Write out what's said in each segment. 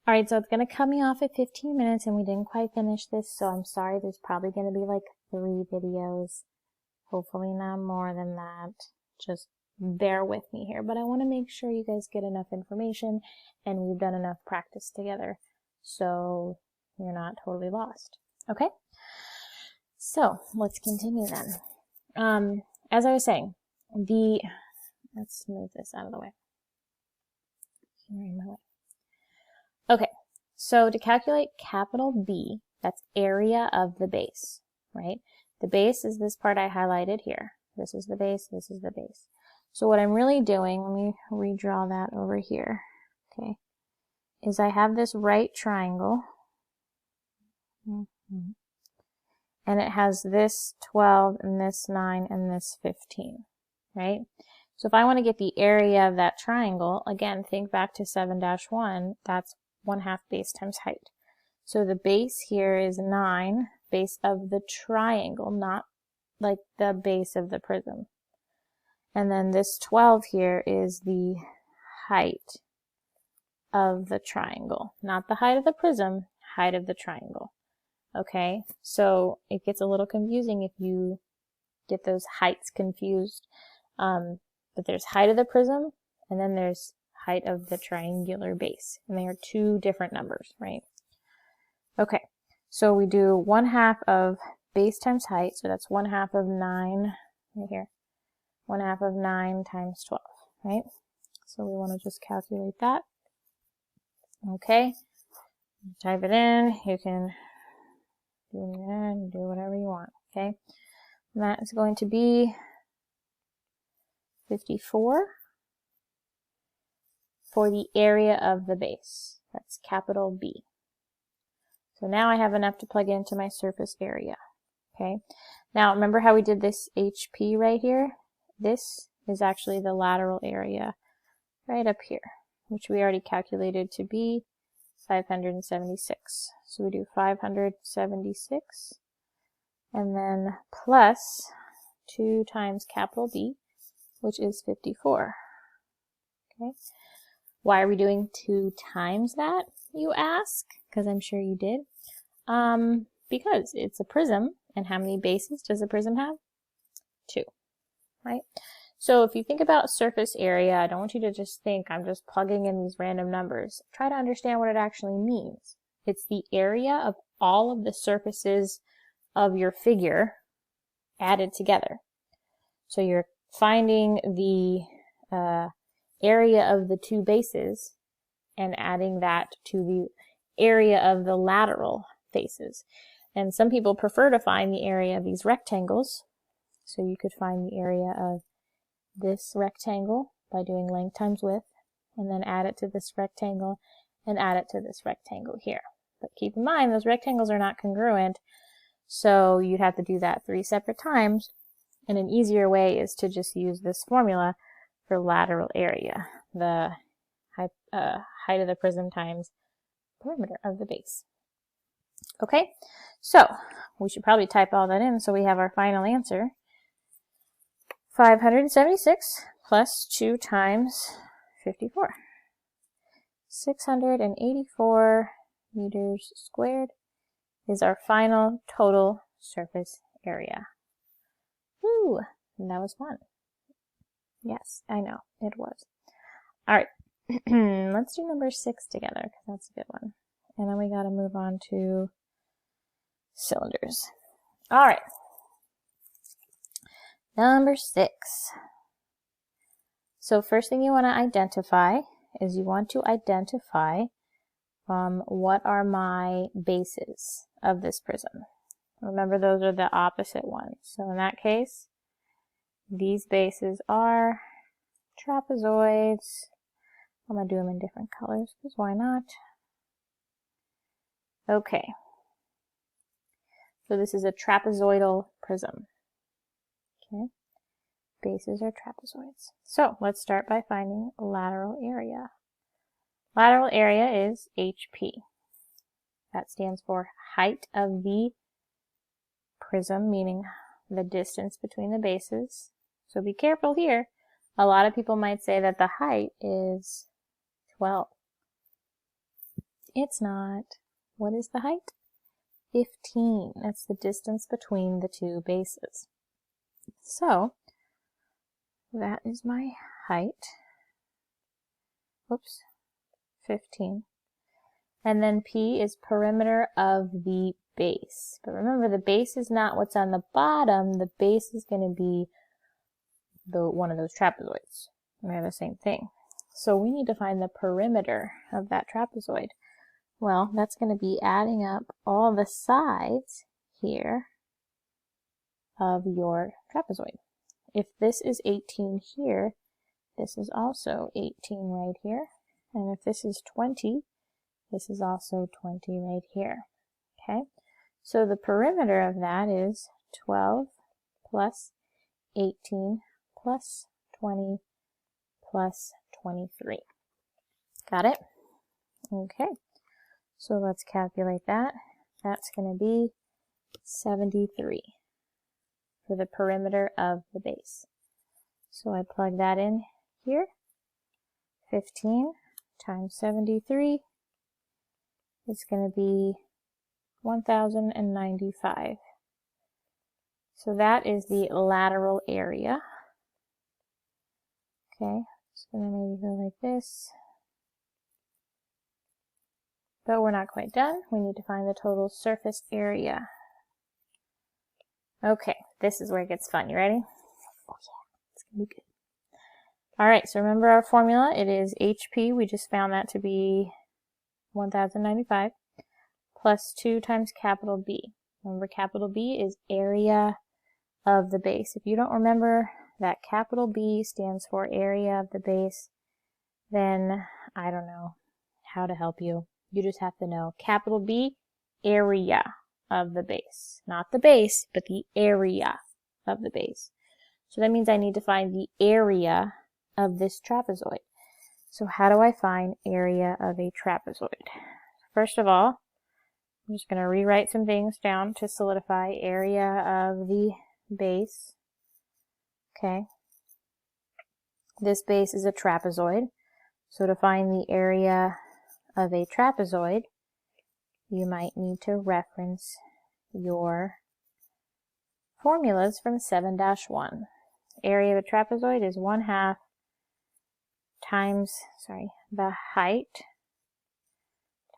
All right, so it's going to cut me off at 15 minutes and we didn't quite finish this, so I'm sorry. There's probably going to be like 3 videos. Hopefully not more than that. Just bear with me here, but I want to make sure you guys get enough information and we've done enough practice together so you're not totally lost. Okay? So let's continue then. As I was saying, let's move this out of the way. You're in my way. Okay, so to calculate capital B, that's area of the base, right? The base is this part I highlighted here. This is the base, this is the base. So what I'm really doing, let me redraw that over here, okay, is I have this right triangle, and it has this 12 and this 9 and this 15, right? So if I want to get the area of that triangle, again, think back to 7-1, that's 1/2 base times height. So the base here is 9, base of the triangle, not like the base of the prism. And then this 12 here is the height of the triangle, not the height of the prism, height of the triangle. Okay, so it gets a little confusing if you get those heights confused. But there's height of the prism, and then there's height of the triangular base, and they are 2 different numbers, right? Okay, so we do 1/2 of base times height, so that's 1/2 of 9 right here. 1/2 of 9 times 12, right? So we want to just calculate that. Okay, type it in. You can do whatever you want, okay? And that is going to be 54 for the area of the base. That's capital B. So now I have enough to plug into my surface area, okay? Now remember how we did this HP right here? This is actually the lateral area right up here, which we already calculated to be 576. So we do 576 and then plus 2 times capital B, which is 54. Okay. Why are we doing 2 times that, you ask? Because I'm sure you did. Because it's a prism, and how many bases does a prism have? 2, right? So if you think about surface area, I don't want you to just think I'm just plugging in these random numbers. Try to understand what it actually means. It's the area of all of the surfaces of your figure added together. So you're finding the area of the 2 bases and adding that to the area of the lateral faces. And some people prefer to find the area of these rectangles. So you could find the area of this rectangle by doing length times width, and then add it to this rectangle and add it to this rectangle here. But keep in mind, those rectangles are not congruent, so you'd have to do that 3 separate times. And an easier way is to just use this formula for lateral area, the height of the prism times perimeter of the base. Okay, so we should probably type all that in so we have our final answer. 576 plus 2 times 54. 684 meters squared is our final total surface area. Woo! And that was fun. Yes, I know, it was. Alright, let's do number 6 together, because that's a good one. And then we gotta move on to cylinders. Alright. Number 6. So first thing you want to identify is you want to identify what are my bases of this prism. Remember, those are the opposite ones. So in that case, these bases are trapezoids. I'm going to do them in different colors because why not? Okay. So this is a trapezoidal prism. Okay. Bases are trapezoids. So let's start by finding lateral area. Lateral area is HP. That stands for height of the prism, meaning the distance between the bases. So be careful here. A lot of people might say that the height is 12. It's not. What is the height? 15. That's the distance between the two bases. So, that is my height. Oops, 15. And then P is perimeter of the base. But remember, the base is not what's on the bottom. The base is going to be one of those trapezoids. They're the same thing. So we need to find the perimeter of that trapezoid. Well, that's going to be adding up all the sides here of your trapezoid. If this is 18 here, this is also 18 right here. And if this is 20, this is also 20 right here. Okay? So the perimeter of that is 12 plus 18 plus 20 plus 23. Got it? Okay. So let's calculate that. That's going to be 73 for the perimeter of the base. So I plug that in here. 15 times 73 is going to be 1,095. So that is the lateral area. Okay, just going to maybe go like this. But we're not quite done. We need to find the total surface area. Okay, this is where it gets fun. You ready? Oh yeah, it's going to be good. All right, so remember our formula. It is HP. We just found that to be 1,095 plus 2 times capital B. Remember, capital B is area of the base. If you don't remember that capital B stands for area of the base, then I don't know how to help you. You just have to know capital B, area of the base. Not the base, but the area of the base. So that means I need to find the area of this trapezoid. So how do I find area of a trapezoid? First of all, I'm just going to rewrite some things down to solidify area of the base. Okay. This base is a trapezoid. So to find the area of a trapezoid, you might need to reference your formulas from 7-1. Area of a trapezoid is 1/2 times, the height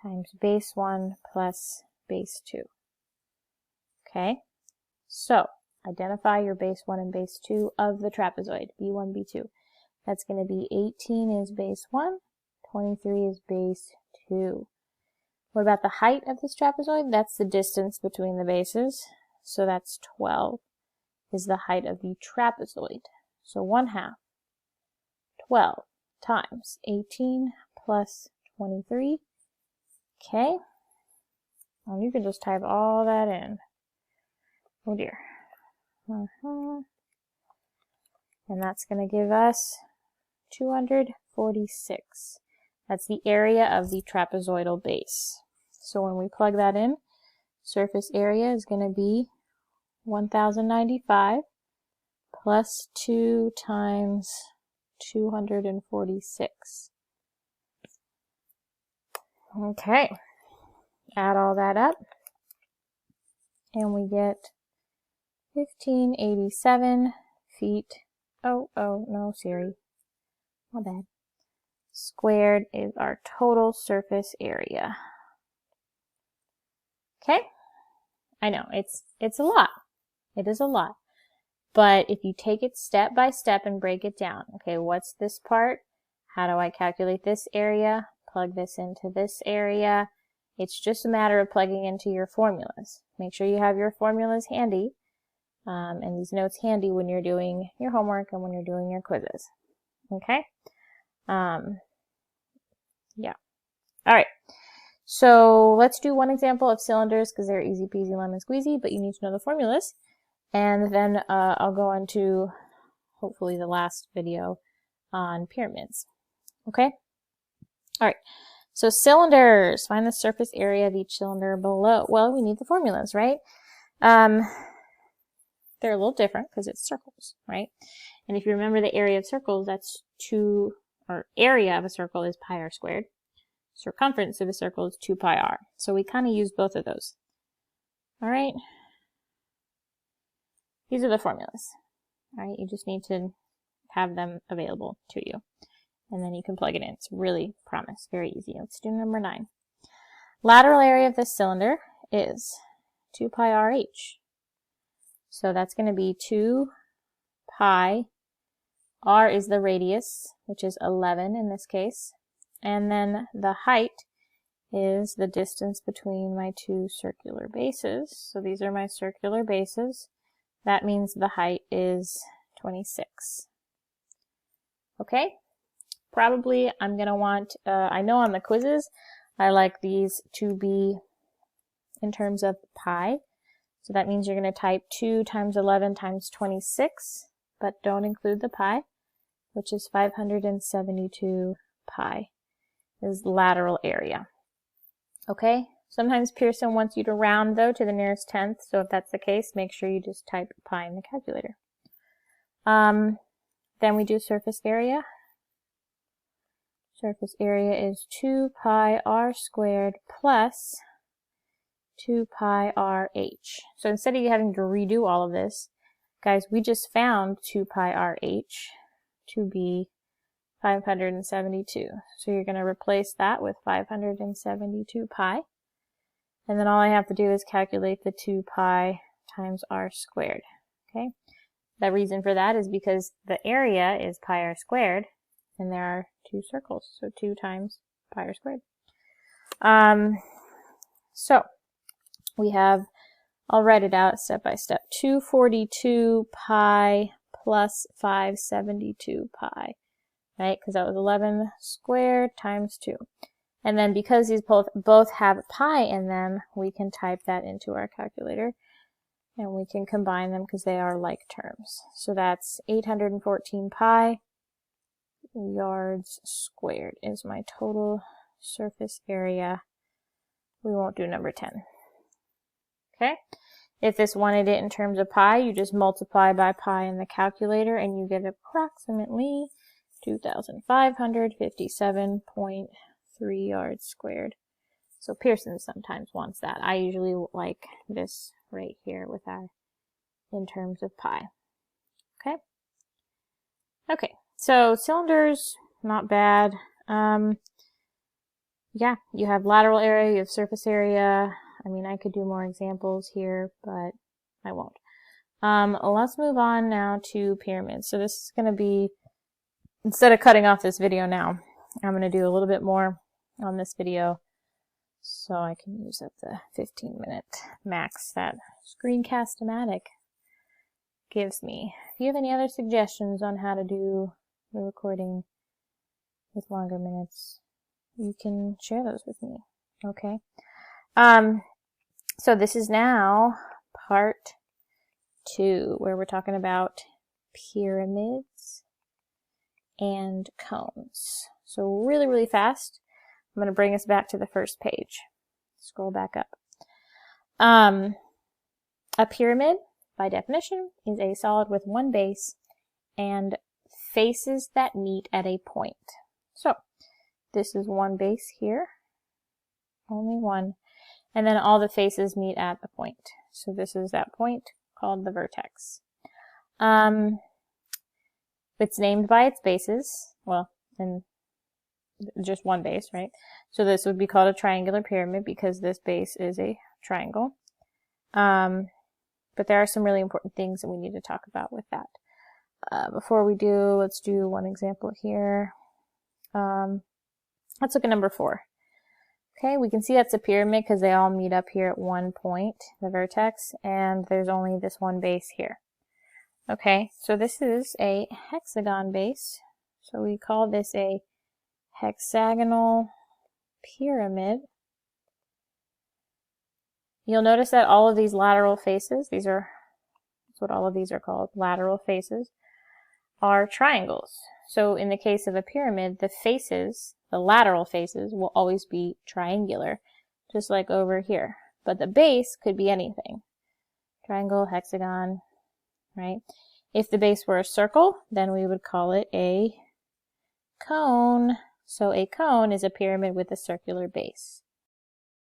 times base 1 plus base 2. Okay, so identify your base 1 and base 2 of the trapezoid, B1, B2. That's going to be 18 is base 1, 23 is base 2. What about the height of this trapezoid? That's the distance between the bases. So that's 12 is the height of the trapezoid. So 1/2, 12 times 18 plus 23. Okay. Well, you can just type all that in. Oh dear. And that's going to give us 246. That's the area of the trapezoidal base. So when we plug that in, surface area is going to be 1,095 plus 2 times 246. Okay, add all that up, and we get 1,587 feet. Oh, no, Siri. My bad. Squared is our total surface area. Okay? I know, it's a lot. It is a lot. But if you take it step by step and break it down, okay, what's this part? How do I calculate this area? Plug this into this area. It's just a matter of plugging into your formulas. Make sure you have your formulas handy, and these notes handy when you're doing your homework and when you're doing your quizzes. Okay? Yeah. All right. So let's do one example of cylinders because they're easy peasy lemon squeezy, but you need to know the formulas. And then I'll go on to hopefully the last video on pyramids. Okay? All right. So cylinders, find the surface area of each cylinder below. Well, we need the formulas, right? They're a little different because it's circles, right? And if you remember the area of circles, that's area of a circle is pi r squared. circumference of a circle is 2 pi r. So we kind of use both of those. All right. These are the formulas. All right. You just need to have them available to you. And then you can plug it in. It's really, promise, very easy. Let's do number 9. Lateral area of this cylinder is 2 pi rh. So that's going to be 2 pi. R is the radius, which is 11 in this case. And then the height is the distance between my two circular bases. So these are my circular bases. That means the height is 26. Okay? Probably I'm going to want, I know on the quizzes, I like these to be in terms of pi. So that means you're going to type 2 times 11 times 26, but don't include the pi, which is 572 pi is lateral area. Okay? Sometimes Pearson wants you to round, though, to the nearest tenth. So if that's the case, make sure you just type pi in the calculator. Then we do surface area. Surface area is 2 pi r squared plus 2 pi rh. So instead of you having to redo all of this, guys, we just found 2 pi rh to be 572. So you're going to replace that with 572 pi. And then all I have to do is calculate the 2 pi times r squared. Okay? The reason for that is because the area is pi r squared, and there are two circles, so 2 times pi r squared. So we have, I'll write it out step by step, 242 pi plus 572 pi, right? Because that was 11 squared times 2. And then because these both have pi in them, we can type that into our calculator, and we can combine them because they are like terms. So that's 814 pi yards squared is my total surface area. We won't do number 10. Okay? If this wanted it in terms of pi, you just multiply by pi in the calculator and you get approximately 2,557.3 yards squared. So Pearson sometimes wants that. I usually like this right here with our in terms of pi. Okay? Okay, so cylinders, not bad. Yeah, you have lateral area, you have surface area. I mean, I could do more examples here, but I won't. Let's move on now to pyramids. So this is going to be, instead of cutting off this video now, I'm going to do a little bit more on this video so I can use up the 15-minute max that Screencast-O-Matic gives me. If you have any other suggestions on how to do the recording with longer minutes, you can share those with me. Okay. So this is now part 2, where we're talking about pyramids and cones. So really, really fast, I'm going to bring us back to the first page. Scroll back up. A pyramid, by definition, is a solid with one base and faces that meet at a point. So this is one base here, only one, and then all the faces meet at the point. So this is that point called the vertex. It's named by its bases, well, and just one base, right? So this would be called a triangular pyramid because this base is a triangle. But there are some really important things that we need to talk about with that. Before we do, let's do one example here. Let's look at number 4. Okay, we can see that's a pyramid because they all meet up here at one point, the vertex, and there's only this one base here. Okay, so this is a hexagon base. So we call this a hexagonal pyramid. You'll notice that all of these lateral faces, that's what all of these are called, lateral faces, are triangles. So in the case of a pyramid, the faces, the lateral faces, will always be triangular, just like over here. But the base could be anything. Triangle, hexagon, right? If the base were a circle, then we would call it a cone. So a cone is a pyramid with a circular base.